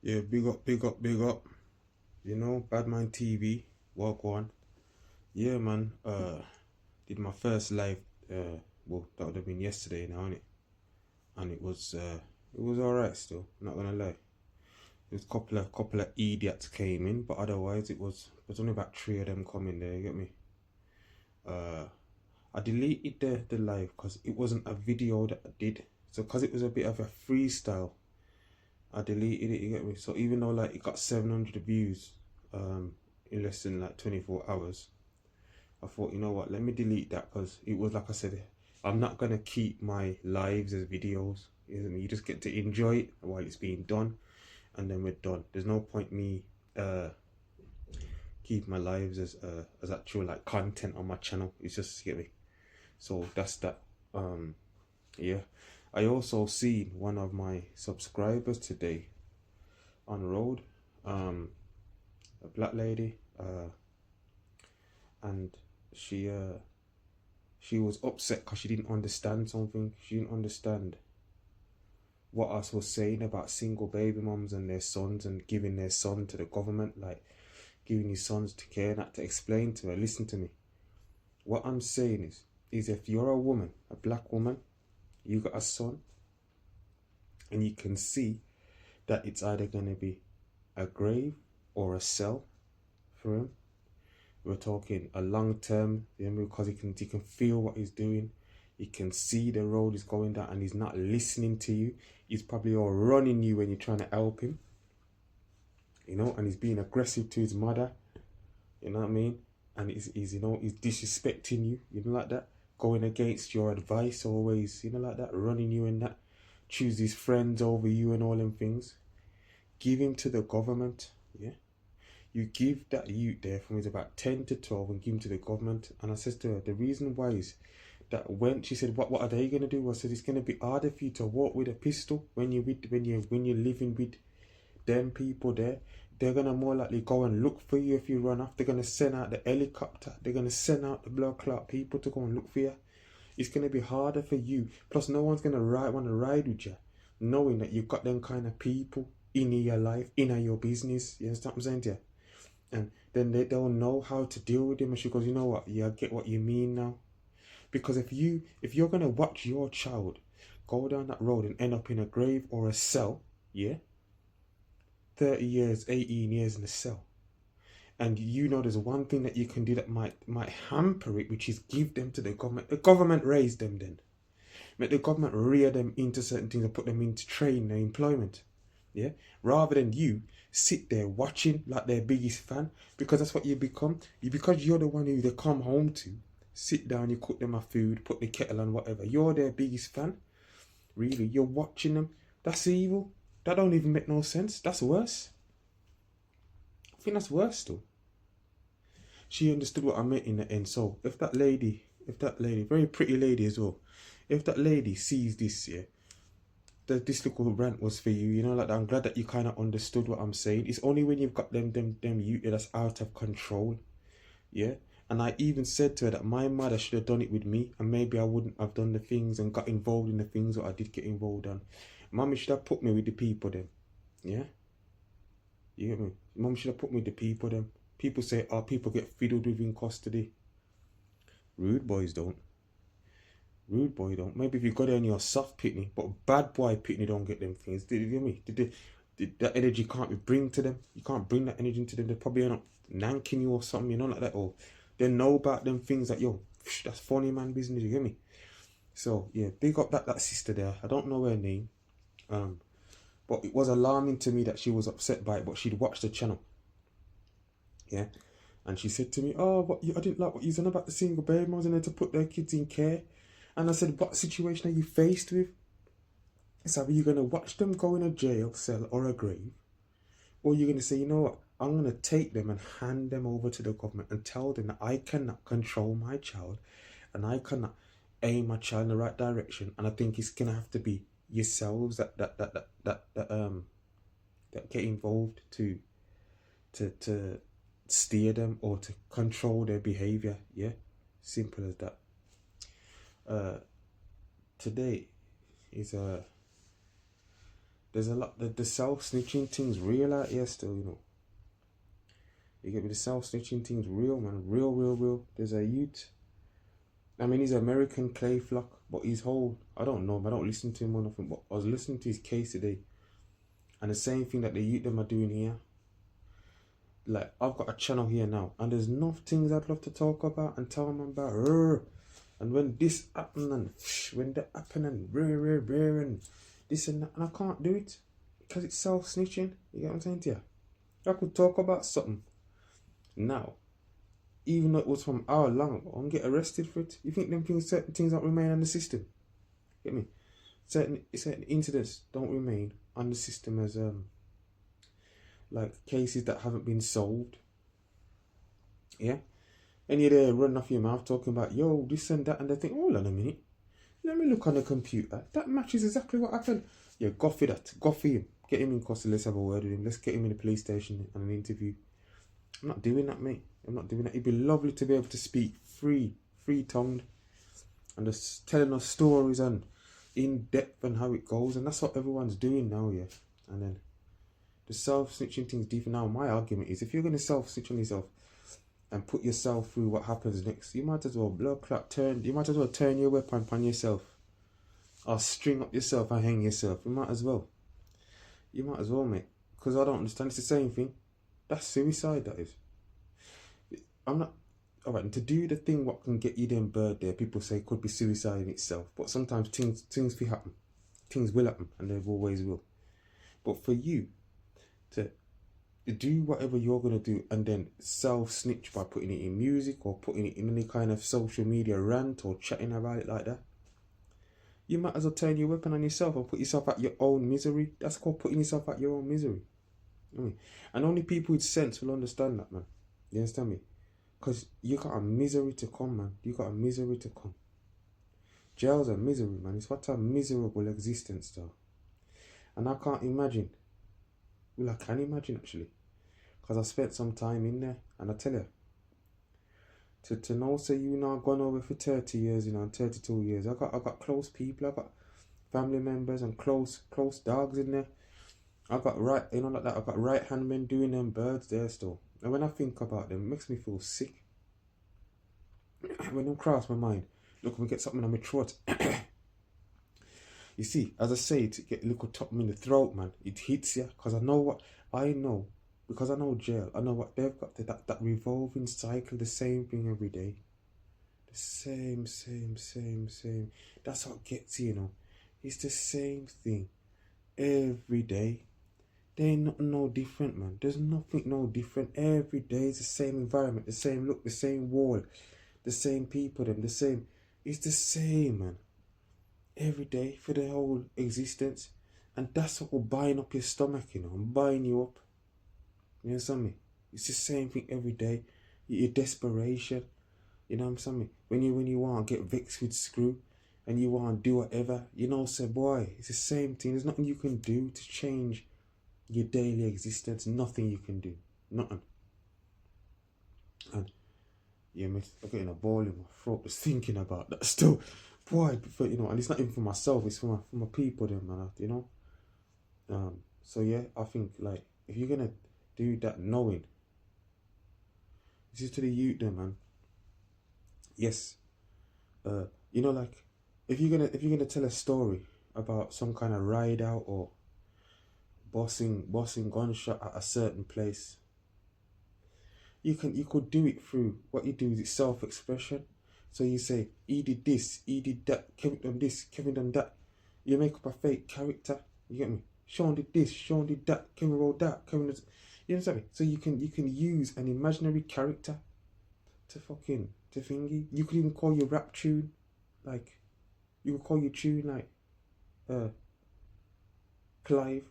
Yeah, big up, big up, big up. You know, Badman TV, walk on. Yeah, man. Did my first live. Well, that would have been yesterday now, innit? And it was alright still. Not gonna lie. There's a couple of idiots came in, but otherwise there's only about three of them coming there. You get me? Uh, I deleted the live because it wasn't a video that I did. So because it was a bit of a freestyle, I deleted it. You get me? So even though like it got 700 views, in less than like 24 hours, I thought, you know what, let me delete that because it was like I said, I'm not gonna keep my lives as videos. You just get to enjoy it while it's being done, and then we're done. There's no point me keep my lives as actual like content on my channel. It's just, you get me. So that's that. Yeah. I also seen one of my subscribers today on road, a black lady, and she uh she was upset because she didn't understand something. She didn't understand what us was saying about single baby mums and their sons and giving their son to the government, like giving his sons to care. Not to explain to her, listen to me. What I'm saying is if you're a woman, a black woman, you got a son, and you can see that it's either gonna be a grave or a cell for him. We're talking a long term, you know, because he can feel what he's doing. He can see the road is going down, and he's not listening to you. He's probably all running you when you're trying to help him, you know, and he's being aggressive to his mother, you know what I mean? And he's you know, he's disrespecting you, you know, like that, going against your advice always, you know, like that, running you and that, choose his friends over you and all them things. Give him to the government, yeah? You give that youth there from he's about 10 to 12 and give him to the government. And I said to her, the reason why is that when she said, what are they gonna do? I said, it's gonna be harder for you to walk with a pistol when you're living with them people there. They're gonna more likely go and look for you if you run off. They're gonna send out the helicopter. They're gonna send out the blood clot people to go and look for you. It's gonna be harder for you. Plus, no one's gonna want to ride with you, knowing that you've got them kind of people in your life, in your business. You understand what I'm saying to you? And then they'll know how to deal with him. And she goes, you know what? Yeah, I get what you mean now. Because if you're gonna watch your child go down that road and end up in a grave or a cell, yeah, 30 years, 18 years in a cell, and you know there's one thing that you can do that might hamper it, which is give them to the government. The government raised them then. Make the government rear them into certain things and put them into training and employment. Yeah, rather than you sit there watching like their biggest fan, because that's what you become. Because you're the one who they come home to, sit down, you cook them a food, put the kettle on, whatever. You're their biggest fan. Really, you're watching them. That's evil. That don't even make no sense. That's worse. I think that's worse though. She understood what I meant in the end. So if that lady, very pretty lady as well, if that lady sees this, yeah, this little rant was for you, you know, like I'm glad that you kind of understood what I'm saying. It's only when you've got them you that's out of control, yeah. And I even said to her that my mother should have done it with me, and maybe I wouldn't have done the things and got involved in the things that I did get involved in. Mommy should have put me with the people then, yeah. You get me? Mom should have put me with the people then. People say, oh, people get fiddled with in custody. Rude boys don't. Rude boy don't. Maybe if you go there and you're soft pitney, but bad boy pitney don't get them things. Did you hear me? That energy can't be bring to them. You can't bring that energy into them. They probably end up nanking you or something, you know, like that. Or they know about them things that, yo, that's funny man business, you hear me? So yeah, big up that sister there. I don't know her name. But it was alarming to me that she was upset by it, but she'd watched the channel. Yeah. And she said to me, oh, I didn't like what you're saying about the single baby moms and then to put their kids in care. And I said, what situation are you faced with? So are you going to watch them go in a jail cell or a grave? Or are you going to say, you know what, I'm going to take them and hand them over to the government and tell them that I cannot control my child and I cannot aim my child in the right direction. And I think it's going to have to be yourselves that get involved to steer them or to control their behavior. Yeah, simple as that. Today is There's a lot, the self-snitching thing's real out here still, you know. You get me? The self-snitching thing's real, man. Real, real, real. There's a youth. I mean, he's American clay flock, but his whole, I don't know, I don't listen to him or nothing, but I was listening to his case today. And the same thing that the youth them are doing here. Like, I've got a channel here now, and there's enough things I'd love to talk about and tell them about. And when this happened, and when that happened, and and this and that, and I can't do it because it's self-snitching. You get what I'm saying to you? I could talk about something now, even though it was from hour long ago, and get arrested for it. You think them things, certain things don't remain on the system? Get me? Certain incidents don't remain on the system as like cases that haven't been solved. Yeah? And you're there running off your mouth talking about, yo, this and that, and they think, hold on a minute, let me look on the computer. That matches exactly what happened. Yeah, go for that. Go for him. Get him in custody. Let's have a word with him. Let's get him in the police station and an interview. I'm not doing that, mate. I'm not doing that. It'd be lovely to be able to speak free-tongued, and just telling us stories and in depth and how it goes. And that's what everyone's doing now, yeah. And then the self-snitching thing's deeper now. My argument is, if you're going to self-snitch on yourself and put yourself through what happens next, you might as well blood clot turn. You might as well turn your weapon upon yourself, or string up yourself and hang yourself. You might as well. You might as well, mate. Because I don't understand. It's the same thing. That's suicide, that is. I'm not... Alright, and to do the thing what can get you them bird there, people say could be suicide in itself. But sometimes things will happen. Things will happen, and they always will. But for you to do whatever you're going to do and then self-snitch by putting it in music or putting it in any kind of social media rant or chatting about it like that, you might as well turn your weapon on yourself and put yourself at your own misery. That's called putting yourself at your own misery. And only people with sense will understand that, man. You understand me? Because you got a misery to come, man. You got a misery to come. Jail's a misery, man. It's what a miserable existence, though. And I can't imagine. Well, I can imagine, actually. Because I spent some time in there. And I tell you, to know, say you know, I've gone over for 30 years, you know, and 32 years. I got close people. I got family members and close dogs in there. I got like that. I got right hand men doing them birds there still. And when I think about them, it makes me feel sick. When them cross my mind, look, we get something on my throat. You see, as I say, to get a little top in the throat, man, it hits you. Because I know what I know. Because I know jail. I know what they've got. That revolving cycle, the same thing every day. The same. That's what gets you, you know. It's the same thing every day. There ain't nothing no different, man. There's nothing no different. Every day it's the same environment, the same look, the same wall, the same people, them, the same. It's the same, man. Every day for the whole existence. And that's what will bind up your stomach, you know, and bind you up. You understand me? It's the same thing every day. Your desperation. You know what I'm saying? When you want to get vexed with screw and you want to do whatever, you know, say, boy, it's the same thing. There's nothing you can do to change your daily existence. Nothing you can do. Nothing. And yeah, I'm getting a ball in my throat just thinking about that still. Boy, you know, and it's not even for myself, it's for my people then, man, you know. So yeah, I think like if you're gonna do that knowing, this is to the youth then, man. Yes. You know, like if you're gonna tell a story about some kind of ride out or bossing gunshot at a certain place, you could do it through what you do is self-expression. So you say, he did this, he did that, Kevin done this, Kevin done that. You make up a fake character. You get me? Sean did this, Sean did that, Kevin wrote that, Kevin did... You know what I mean? So you can use an imaginary character to thingy. You could even call your rap tune like, you could call your tune like Clive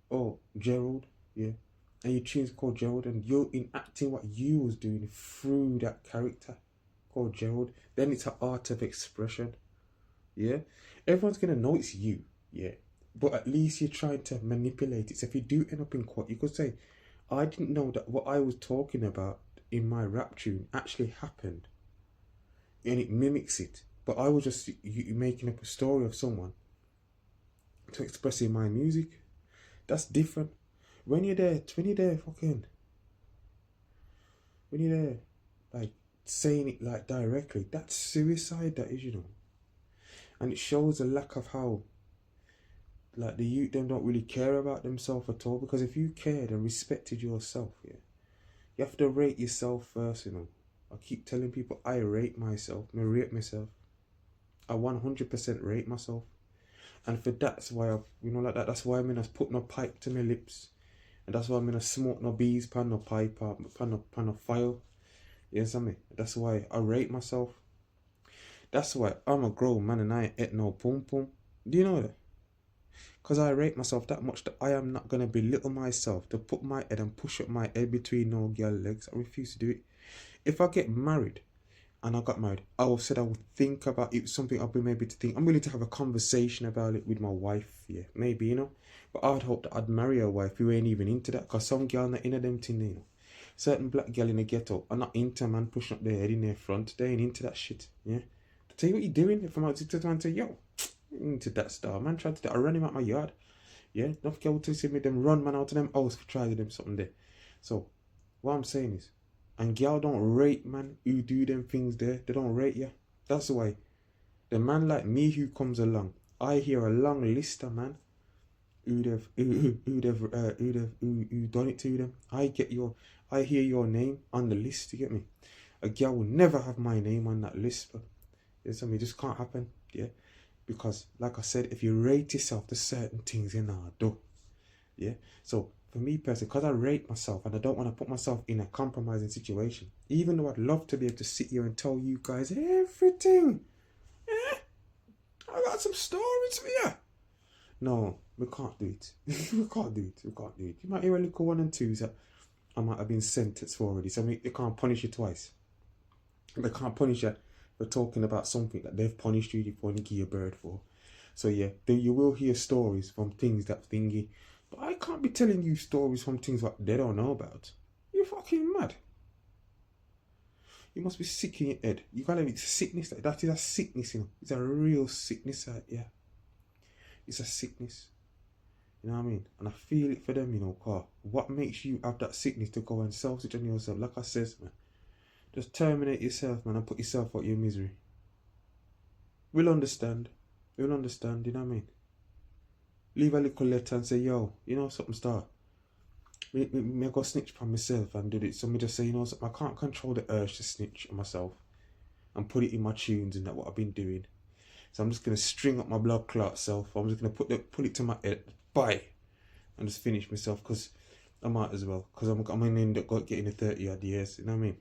or Gerald, yeah. And your tune's called Gerald, and you're enacting what you was doing through that character called Gerald. Then it's an art of expression, yeah. Everyone's gonna know it's you, yeah. But at least you're trying to manipulate it. So if you do end up in court, you could say, I didn't know that what I was talking about in my rap tune actually happened, and it mimics it. But I was just making up a story of someone to express in my music. That's different. When you're there, when you're there, like saying it like directly, that's suicide. That is, and it shows a lack of how, like, the youth them don't really care about themselves at all. Because if you cared and respected yourself, yeah, you have to rate yourself first. I keep telling people I rate myself. I rate myself. I 100% rate myself. And for that's why I've, like that, that's why I'm gonna put no pipe to my lips. And that's why I'm gonna smoke no bees, pan no pipe, pan no file. Yes, I mean, that's why I rate myself. That's why I'm a grown man and I ain't at no pum pum. Do you know that? Because I rate myself that much that I am not gonna belittle myself to put my head and push up my head between no girl legs. I refuse to do it. If I get married, and I got married, I would said I would think about it, something I'll be maybe to think. I'm willing to have a conversation about it with my wife, yeah, maybe, But I'd hope that I'd marry a wife who ain't even into that, because some girl not into them things, Certain black girl in the ghetto are not into man pushing up their head in their front. They ain't into that shit, yeah. To tell you what you're doing, if I'm out to man say, yo, into that star, man, tried to do, I ran him out my yard, yeah. Enough girl to see me them run man out of them house for trying to them something there. So, what I'm saying is, and girl don't rate man who do them things there. They don't rate you. That's why the man like me who comes along, I hear a long list of man who done it to them. I hear your name on the list. You get me? A girl will never have my name on that list, but it's something just can't happen. Yeah, because like I said, if you rate yourself to certain things, you know, do. Yeah, so for me personally, because I rate myself and I don't want to put myself in a compromising situation, even though I'd love to be able to sit here and tell you guys everything, yeah, I got some stories for you. No, we can't do it. We can't do it. We can't do it. You might hear a little one and twos that I might have been sentenced for already, so they can't punish you twice. They can't punish you for talking about something that they've punished you for and give you a bird for. So yeah, then you will hear stories from things that thingy. But I can't be telling you stories from things that they don't know about. You're fucking mad. You must be sick in your head. You gotta be sickness. That is a sickness, It's a real sickness, yeah. It's a sickness. You know what I mean? And I feel it for them, cause what makes you have that sickness to go and self-switch on yourself? Like I says, man, just terminate yourself, man, and put yourself out your misery. We'll understand. We'll understand, you know what I mean? Leave a little letter and say, yo, something, star. Me go snitch for myself and do it. So me just say, something, I can't control the urge to snitch on myself and put it in my tunes and that what I've been doing. So I'm just gonna string up my blood clot self. I'm just gonna put it to my head, bye, and just finish myself, because I might as well, because I'm gonna end up getting a 30 odd years. You know what I mean?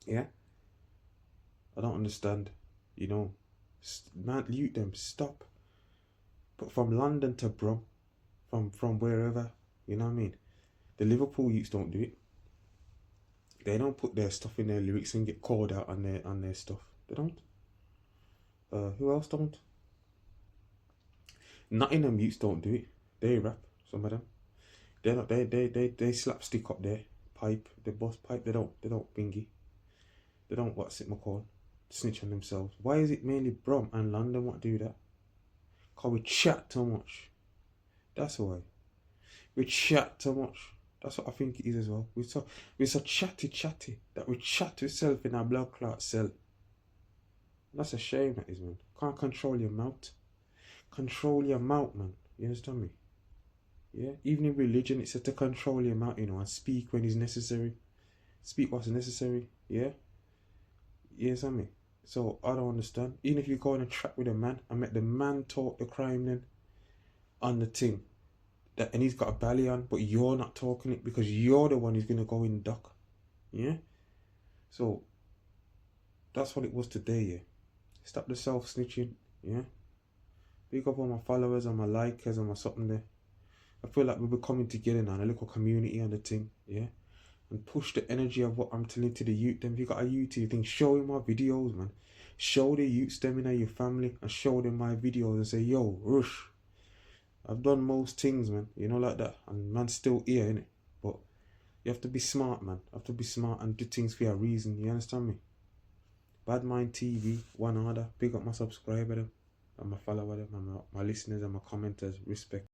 Yeah. I don't understand. Man, you them stop. But from London to Brum, from wherever, you know what I mean? The Liverpool youths don't do it. They don't put their stuff in their lyrics and get called out on their stuff. They don't. Who else don't? Nottingham youths don't do it. They rap, some of them. They're not. They slapstick up there. Pipe, they bust pipe. They don't bingy. They don't what's it called? Snitch on themselves. Why is it mainly Brum and London what do that? Cause we chat too much. That's why. We chat too much. That's what I think it is as well. We're so chatty that we chat to ourselves in our blood clot cell. That's a shame, that is, man. Can't control your mouth. Control your mouth, man. You understand me? Yeah. Even in religion, it says to control your mouth, and speak when it's necessary. Speak what's necessary. Yeah. You understand me? So I don't understand. Even if you go on a track with a man and make the man talk the crime then on the thing, and he's got a belly on, but you're not talking it because you're the one who's gonna go in dock. Yeah. So that's what it was today. Yeah. Stop the self-snitching. Yeah. Big up all my followers and my likers and my something there. I feel like we're coming together now, a little community on the thing. Yeah. And push the energy of what I'm telling to the youth. Then if you got a YouTube thing, show him my videos, man. Show the youths them in your family and show them my videos and say, yo, rush. I've done most things, man. Like that. And man's still here, innit? But you have to be smart, man. You have to be smart and do things for a reason. You understand me? Bad Mind TV, one order. Pick up my subscriber them and my follower them and my listeners and my commenters. Respect.